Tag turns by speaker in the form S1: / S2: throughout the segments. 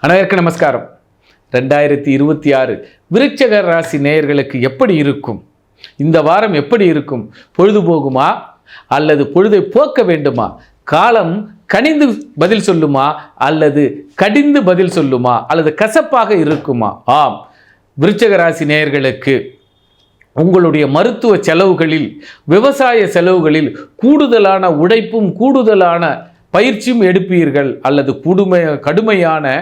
S1: அனைவருக்கும் நமஸ்காரம். 2026 விருச்சிக ராசி நேயர்களுக்கு எப்படி இருக்கும்? இந்த வாரம் எப்படி இருக்கும்? பொழுது போகுமா அல்லது பொழுதை போக்க வேண்டுமா? காலம் கனிந்து பதில் சொல்லுமா அல்லது கடிந்து பதில் சொல்லுமா அல்லது கசப்பாக இருக்குமா? ஆம், விருச்சிக ராசி நேயர்களுக்கு உங்களுடைய மருத்துவ செலவுகளில், விவசாய செலவுகளில் கூடுதலான உழைப்பும் கூடுதலான பயிற்சியும் எடுப்பீர்கள் அல்லது கடுமையான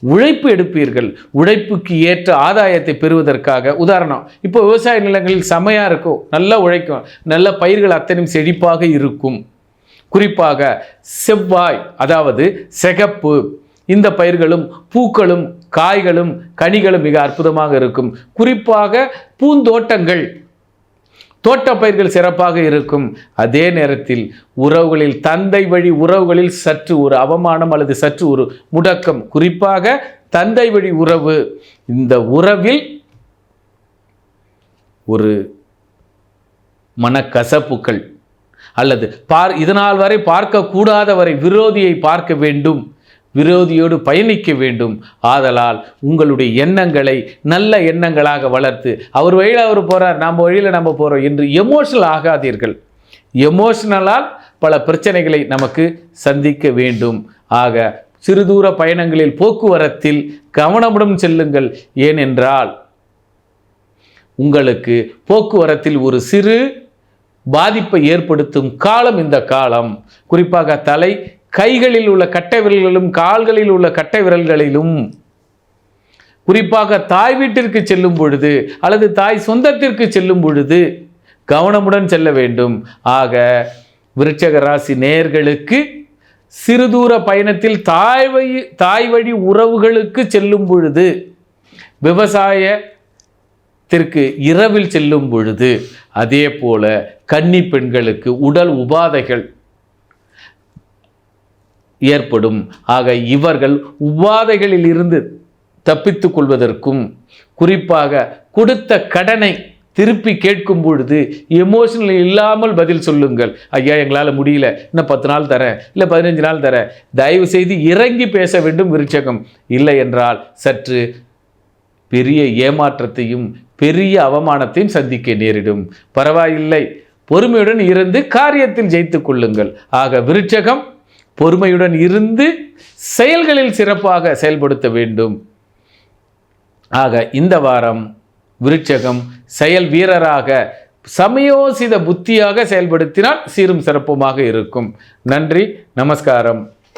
S1: உழைப்பு எடுப்பீர்கள். உழைப்புக்கு ஏற்ற ஆதாயத்தை பெறுவதற்காக, உதாரணம், இப்போ விவசாய நிலங்களில் செமையாக இருக்கும், நல்லா உழைக்கும், நல்ல பயிர்கள் அத்தனையும் செழிப்பாக இருக்கும். குறிப்பாக செவ்வாய், அதாவது சிகப்பு, இந்த பயிர்களும் பூக்களும் காய்களும் கனிகளும் மிக அற்புதமாக இருக்கும். குறிப்பாக பூந்தோட்டங்கள், தோட்ட பயிர்கள் சிறப்பாக இருக்கும். அதே நேரத்தில் உறவுகளில், தந்தை வழி உறவுகளில் சற்று ஒரு அவமானம் அல்லது சற்று ஒரு முடக்கம். குறிப்பாக தந்தை வழி உறவு, இந்த உறவில் ஒரு மனக்கசப்புகள் அல்லது இதனால் வரை பார்க்கக்கூடாதவரை விரோதியை பார்க்க வேண்டும், விரோதியோடு பயணிக்க வேண்டும். ஆதலால் உங்களுடைய எண்ணங்களை நல்ல எண்ணங்களாக வளர்த்து, அவர் வழியில் அவர் போகிறார், நம்ம வழியில் நம்ம போகிறோம் என்று எமோஷனல் ஆகாதீர்கள். எமோஷனலால் பல பிரச்சனைகளை நமக்கு சந்திக்க வேண்டும். ஆக சிறு தூர பயணங்களில், போக்குவரத்தில் கவனமுடன் செல்லுங்கள். ஏனென்றால் உங்களுக்கு போக்குவரத்தில் ஒரு சிறு பாதிப்பை ஏற்படுத்தும் காலம் இந்த காலம். குறிப்பாக தலை கைகளில் உள்ள கட்டை விரல்களிலும் கால்களில் உள்ள கட்டை விரல்களிலும், குறிப்பாக தாய் வீட்டிற்கு செல்லும் பொழுது அல்லது தாய் சொந்தத்திற்கு செல்லும் பொழுது கவனமுடன் செல்ல வேண்டும். ஆக விருச்சிக ராசி நேயர்களுக்கு சிறு தூர பயணத்தில் தாய் வழி உறவுகளுக்கு செல்லும் பொழுது, விவசாயத்திற்கு இரவில் செல்லும் பொழுது, அதே போல கன்னி பெண்களுக்கு உடல் உபாதைகள் ஏற்படும். ஆக இவர்கள் உபாதைகளில் இருந்து தப்பித்துக் கொள்வதற்கும், குறிப்பாக கொடுத்த கடனை திருப்பி கேட்கும் பொழுது எமோஷனல் இல்லாமல் பதில் சொல்லுங்கள். ஐயா, எங்களால் முடியல, இன்னும் 10 நாள் தரேன், இல்லை 15 நாள் தரேன். தயவு செய்து இறங்கி பேச வேண்டும் விருச்சிகம். இல்லை என்றால் சற்று பெரிய ஏமாற்றத்தையும் பெரிய அவமானத்தையும் சந்திக்க நேரிடும். பரவாயில்லை, பொறுமையுடன் இருந்து காரியத்தில் ஜெயித்துக் கொள்ளுங்கள். ஆக விருச்சிகம் பொறுமையுடன் இருந்து செயல்களில் சிறப்பாக செயல்படுத்த வேண்டும். ஆக இந்த வாரம் விருச்சிகம் செயல் வீரராக, சமயோசித புத்தியாக செயல்படுத்தினால் சீரும் சிறப்புமாக இருக்கும். நன்றி, நமஸ்காரம்.